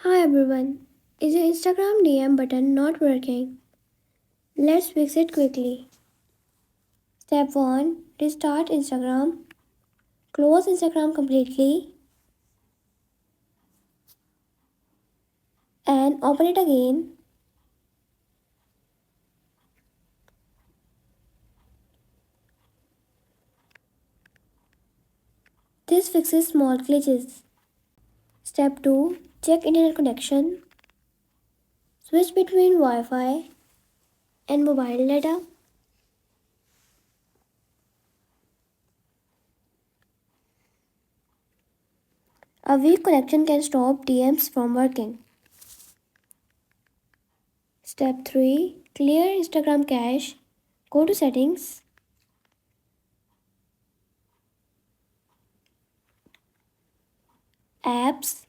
Hi everyone. Is your Instagram DM button not working? Let's fix it quickly. Step 1. Restart Instagram. Close Instagram completely and open it again. This fixes small glitches. Step 2. Check internet connection. Switch between Wi-Fi and mobile data. A weak connection can stop DMs from working. Step 3. Clear Instagram cache. Go to settings. Apps.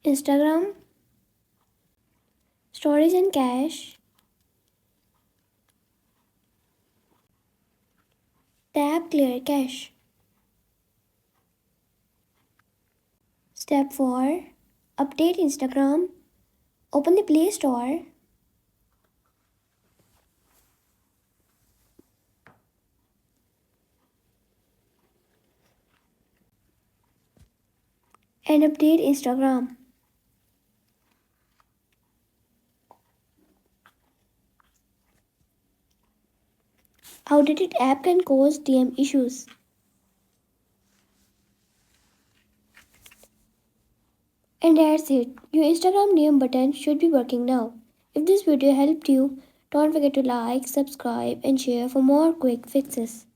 Instagram. Storage and cache. Tap Clear Cache. Step 4. Update Instagram. Open the Play Store. And update Instagram. Outdated app can cause DM issues. And that's it. Your Instagram DM button should be working now. If this video helped you, don't forget to like, subscribe, and share for more quick fixes.